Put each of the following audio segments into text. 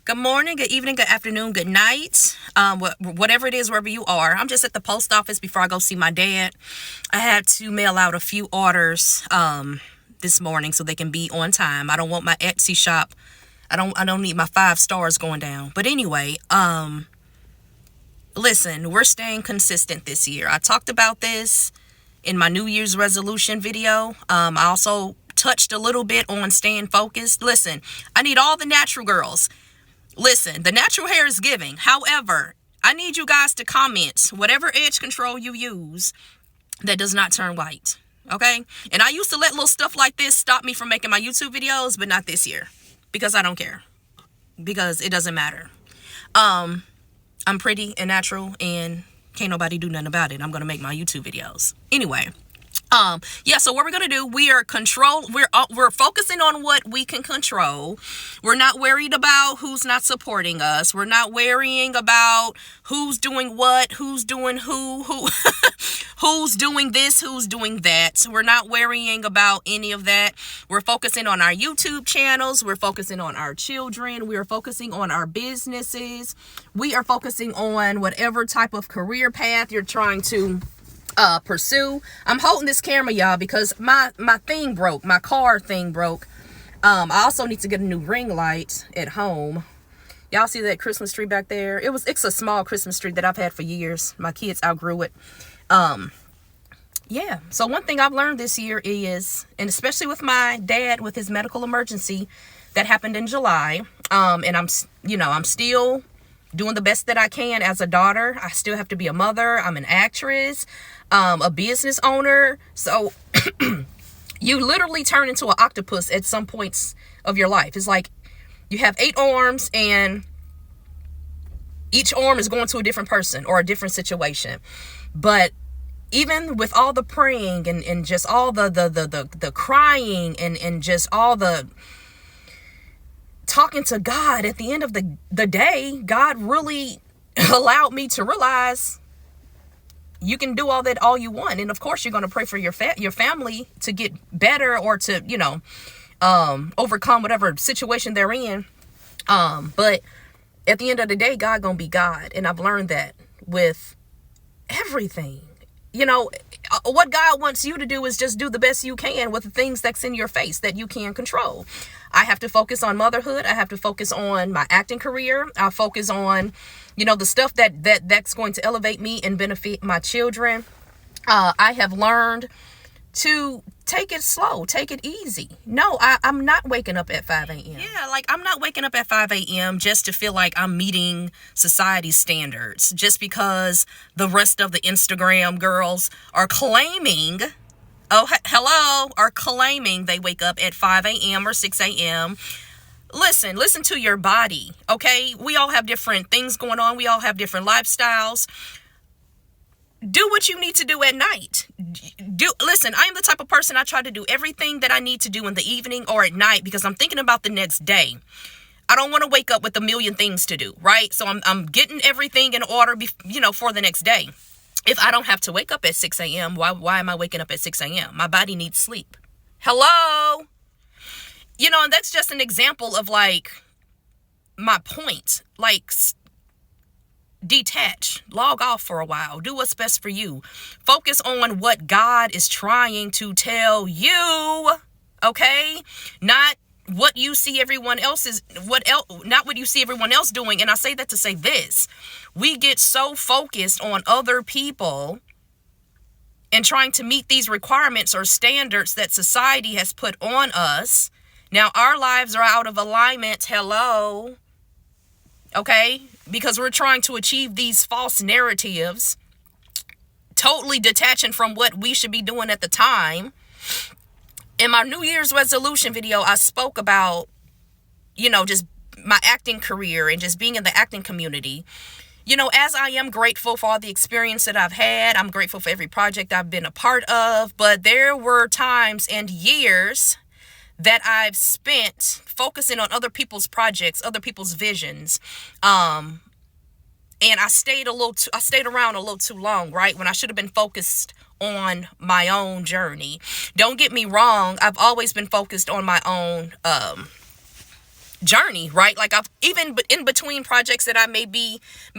Good morning, good evening, good afternoon, good night. Whatever it is, wherever you are. I'm just at the post office before I go see my dad. I had to mail out a few orders this morning so they can be on time. I don't want my Etsy shop. I don't need my 5 stars going down. But anyway, listen, we're staying consistent this year. I talked about this in my New Year's resolution video. I also touched a little bit on staying focused. Listen, I need all the natural girls. Listen, the natural hair is giving. However, I need you guys to comment whatever edge control you use that does not turn white. Okay? And I used to let little stuff like this stop me from making my YouTube videos, but not this year. Because I don't care. Because it doesn't matter. I'm pretty and natural and can't nobody do nothing about it. I'm going to make my YouTube videos. Anyway. So what we're going to do, we're focusing on what we can control. We're not worried about who's not supporting us. We're not worrying about who's doing what, who's doing who who's doing this, who's doing that. We're not worrying about any of that. We're focusing on our YouTube channels. We're focusing on our children. We are focusing on our businesses. We are focusing on whatever type of career path you're trying to pursue. I'm holding this camera, y'all, because my thing broke. My car thing broke. I also need to get a new ring light at home. Y'all see that Christmas tree back there? It's a small Christmas tree that I've had for years. My kids outgrew it. Yeah. So one thing I've learned this year is, and especially with my dad with his medical emergency that happened in July, and I'm still doing the best that I can as a daughter. I still have to be a mother. I'm an actress, a business owner. So you literally turn into an octopus at some points of your life. It's like you have 8 arms and each arm is going to a different person or a different situation. But even with all the praying and just all the crying and just all the talking to God, at the end of the day, God really allowed me to realize you can do all you want. And of course, you're going to pray for your family to get better or to, overcome whatever situation they're in. But at the end of the day, God going to be God. And I've learned that with everything. What God wants you to do is just do the best you can with the things that's in your face that you can control. I have to focus on motherhood. I have to focus on my acting career. I focus on, the stuff that's going to elevate me and benefit my children. I have learned to take it slow, take it easy. No, I'm not waking up at 5 a.m. Yeah, I'm not waking up at 5 a.m. just to feel like I'm meeting society's standards, just because the rest of the Instagram girls are claiming, are claiming they wake up at 5 a.m. or 6 a.m. Listen to your body, okay? We all have different things going on. We all have different lifestyles. Do what you need to do at night. Listen, I am the type of person, I try to do everything that I need to do in the evening or at night because I'm thinking about the next day. I don't want to wake up with a million things to do, right? So I'm getting everything in order, for the next day. If I don't have to wake up at 6 a.m., why am I waking up at 6 a.m.? My body needs sleep. Hello? And that's just an example of my point. Detach, log off for a while, do what's best for you. Focus on what God is trying to tell you, okay? Not what you see everyone else doing. And I say that to say this: we get so focused on other people and trying to meet these requirements or standards that society has put on us. Now our lives are out of alignment. Hello. Okay, because we're trying to achieve these false narratives, totally detaching from what we should be doing at the time. In my New Year's resolution video, I spoke about, just my acting career and just being in the acting community. As I am grateful for all the experience that I've had, I'm grateful for every project I've been a part of, but there were times and years that I've spent focusing on other people's projects, other people's visions. And I stayed around a little too long, right? When I should have been focused on my own journey. Don't get me wrong. I've always been focused on my own journey, right? Like I've even in between projects that I may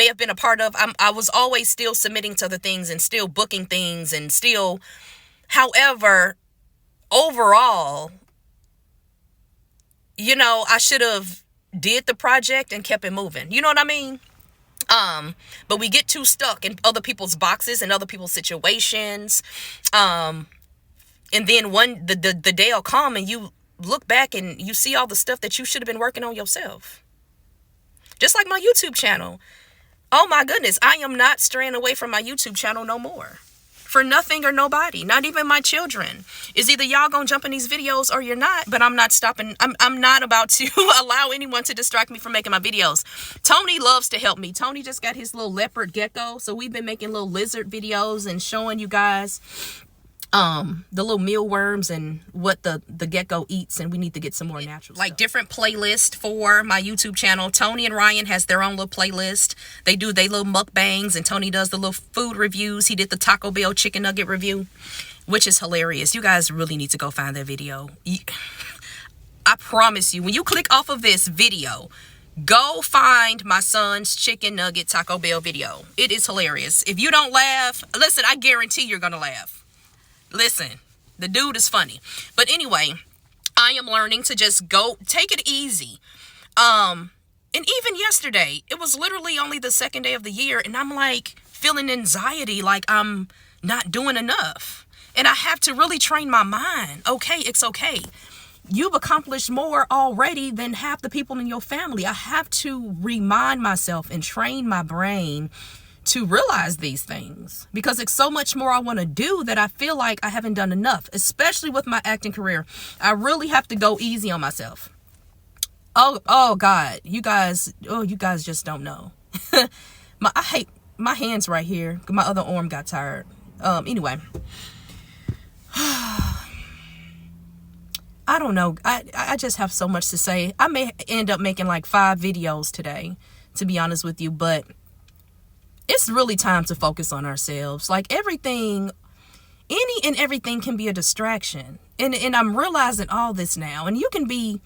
have been a part of, I was always still submitting to the things and still booking things and still, however, overall, I should have did the project and kept it moving. You know what I mean? But we get too stuck in other people's boxes and other people's situations. And then the day will come and you look back and you see all the stuff that you should have been working on yourself. Just like my YouTube channel. Oh my goodness, I am not straying away from my YouTube channel no more. For nothing or nobody, not even my children. It's either y'all gonna jump in these videos or you're not, but I'm not stopping. I'm not about to allow anyone to distract me from making my videos. Tony loves to help me. Tony just got his little leopard gecko. So we've been making little lizard videos and showing you guys the little mealworms and what the gecko eats, and we need to get some more natural like stuff. Different playlist for my YouTube channel. Tony and Ryan has their own little playlist. They do their little mukbangs, and Tony does the little food reviews. He did the Taco Bell chicken nugget review, which is hilarious. You guys really need to go find that video. I promise you, when you click off of this video, go find my son's chicken nugget Taco Bell video. It is hilarious. If you don't laugh, listen, I guarantee you're gonna laugh. Listen, the dude is funny. But anyway, I am learning to just go take it easy. And even yesterday, it was literally only the second day of the year, and I'm like feeling anxiety, like I'm not doing enough. And I have to really train my mind. Okay, it's okay. You've accomplished more already than half the people in your family. I have to remind myself and train my brain to realize these things, because it's so much more I want to do that I feel like I haven't done enough, especially with my acting career. I really have to go easy on myself. Oh God, you guys just don't know. I hate my hands right here. My other arm got tired. Anyway, I don't know. I just have so much to say. I may end up making like 5 videos today, to be honest with you, but it's really time to focus on ourselves. Like everything, any and everything can be a distraction. And I'm realizing all this now. And you can be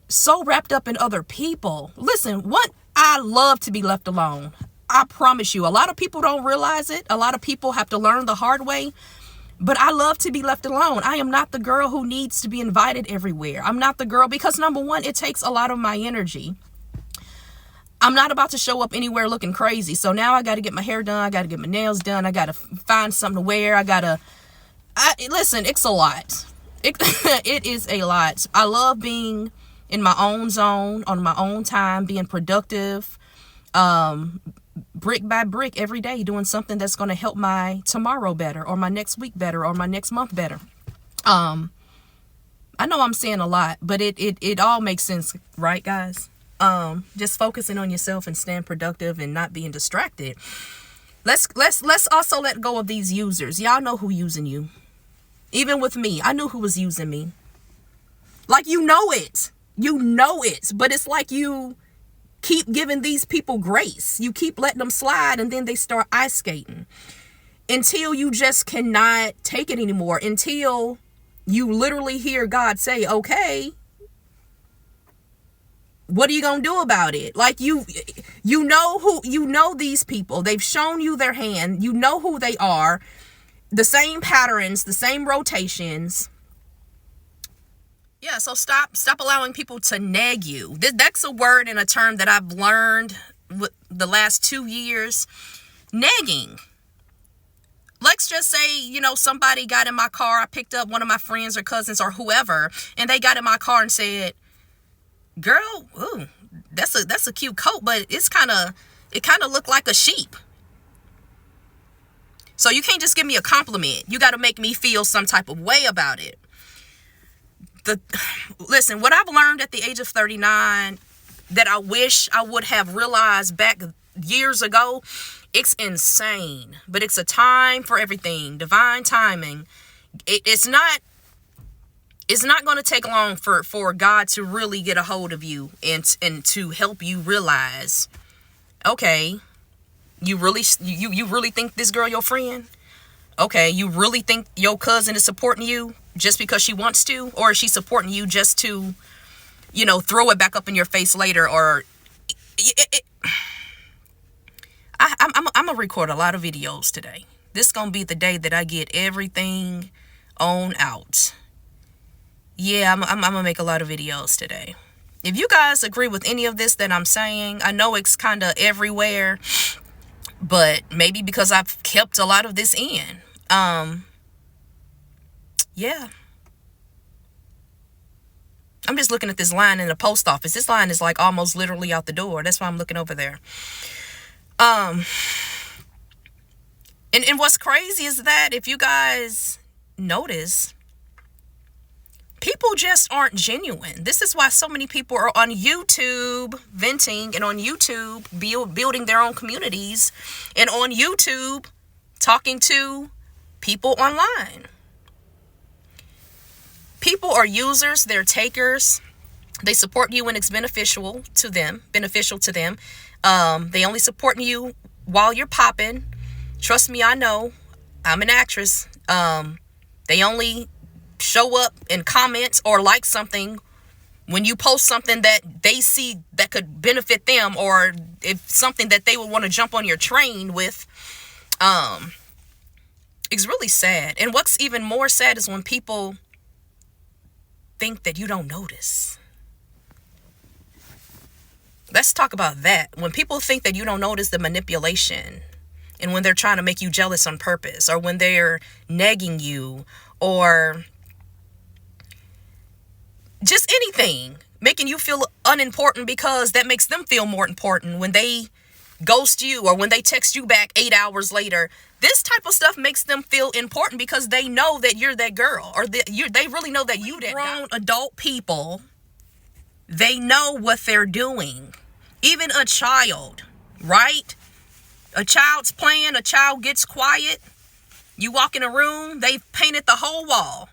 so wrapped up in other people. Listen, I love to be left alone. I promise you, a lot of people don't realize it. A lot of people have to learn the hard way. But I love to be left alone. I am not the girl who needs to be invited everywhere. I'm not the girl because, number one, it takes a lot of my energy. I'm not about to show up anywhere looking crazy. So now I got to get my hair done. I got to get my nails done. I got to find something to wear. Listen, it's a lot. It is a lot. I love being in my own zone, on my own time, being productive, brick by brick every day, doing something that's going to help my tomorrow better, or my next week better, or my next month better. I know I'm saying a lot, but it all makes sense, right, guys? Just focusing on yourself and staying productive and not being distracted. Let's also let go of these users. Y'all know who using you. Even with me, I knew who was using me. Like, you know it, but it's like you keep giving these people grace. You keep letting them slide, and then they start ice skating until you just cannot take it anymore, until you literally hear God say, okay, what are you going to do about it? Like, you know these people. They've shown you their hand. You know who they are. The same patterns, the same rotations. Yeah, so stop allowing people to nag you. That's a word and a term that I've learned the last 2 years. Nagging. Let's just say, somebody got in my car. I picked up one of my friends or cousins or whoever, and they got in my car and said, girl, ooh, that's a cute coat, but it kind of looked like a sheep. So you can't just give me a compliment. You got to make me feel some type of way about it. Listen, what I've learned at the age of 39 that I wish I would have realized back years ago, it's insane, but it's a time for everything. Divine timing. It's not going to take long for God to really get a hold of you and to help you realize, okay, you really think this girl your friend? Okay, you really think your cousin is supporting you just because she wants to, or is she supporting you just to you know, throw it back up in your face later. Or I'm gonna record a lot of videos today. This is gonna be the day that I get everything on out. Yeah, I'm gonna make a lot of videos today. If you guys agree with any of this that I'm saying, I know it's kind of everywhere, but maybe because I've kept a lot of this in. Yeah. I'm just looking at this line in the post office. This line is like almost literally out the door. That's why I'm looking over there. And what's crazy is that if you guys notice, people just aren't genuine. This is why so many people are on YouTube venting, and on YouTube building their own communities, and on YouTube talking to people online. People are users, they're takers. They support you when it's beneficial to them. They only support you while you're popping. Trust me, I know. I'm an actress. They only show up and comment or like something when you post something that they see that could benefit them, or if something that they would want to jump on your train with. It's really sad. And what's even more sad is when people think that you don't notice. Let's talk about that. When people think that you don't notice the manipulation, and when they're trying to make you jealous on purpose, or when they're nagging you, or just anything, making you feel unimportant because that makes them feel more important when they ghost you or when they text you back 8 hours later. This type of stuff makes them feel important because they know that you're that girl, or they really know that you that grown adult people. They know what they're doing. Even a child, right? A child's playing, a child gets quiet. You walk in a room, they've painted the whole wall.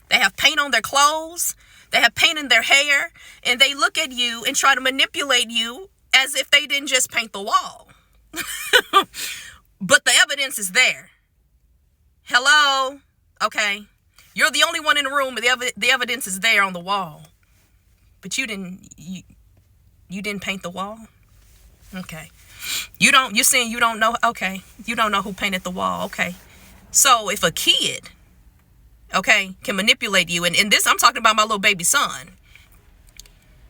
They have paint on their clothes. They have paint in their hair, and they look at you and try to manipulate you as if they didn't just paint the wall. But the evidence is there. Hello? Okay. You're the only one in the room, but the evidence is there on the wall. But you didn't paint the wall? Okay. You're saying you don't know? Okay. You don't know who painted the wall. Okay. So if a kid, okay, can manipulate you, and this, I'm talking about my little baby son.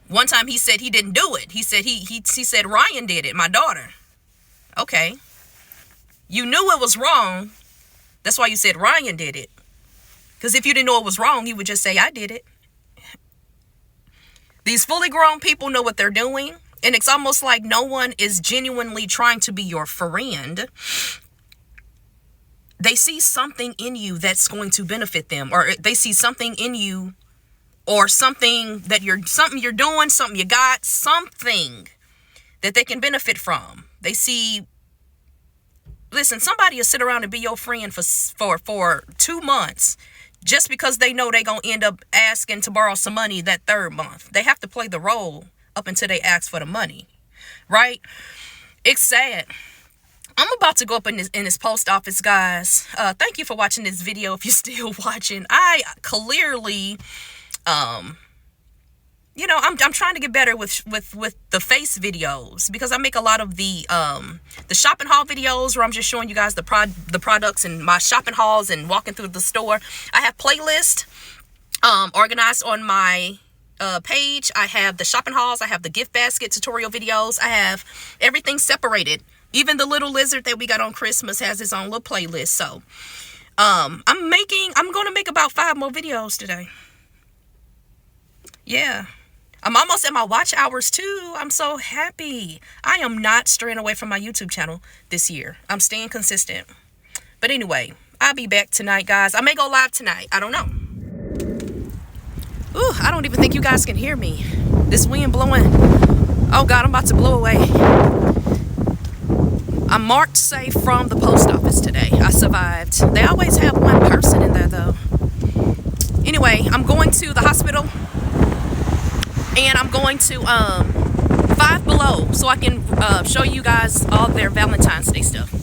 One time he said he didn't do it. He said he said Ryan did it, my daughter. Okay. You knew it was wrong. That's why you said Ryan did it. Because if you didn't know it was wrong, you would just say I did it. These fully grown people know what they're doing. And it's almost like no one is genuinely trying to be your friend. They see something in you that's going to benefit them, or they see something in you, or something you're doing, something you got, something that they can benefit from. They see, listen, somebody will sit around and be your friend for 2 months just because they know they're going to end up asking to borrow some money that third month. They have to play the role up until they ask for the money, right? It's sad. I'm about to go up in this post office, guys. Thank you for watching this video. If you're still watching, I clearly, I'm trying to get better with the face videos, because I make a lot of the shopping haul videos where I'm just showing you guys the products and my shopping hauls and walking through the store. I have playlists organized on my page. I have the shopping hauls. I have the gift basket tutorial videos. I have everything separated. Even the little lizard that we got on Christmas has its own little playlist. So, I'm going to make about 5 more videos today. Yeah. I'm almost at my watch hours too. I'm so happy. I am not straying away from my YouTube channel this year. I'm staying consistent. But anyway, I'll be back tonight, guys. I may go live tonight. I don't know. Ooh, I don't even think you guys can hear me. This wind blowing. Oh God, I'm about to blow away. I'm marked safe from the post office today. I survived. They always have one person in there though. Anyway, I'm going to the hospital, and I'm going to Five Below so I can show you guys all their Valentine's Day stuff.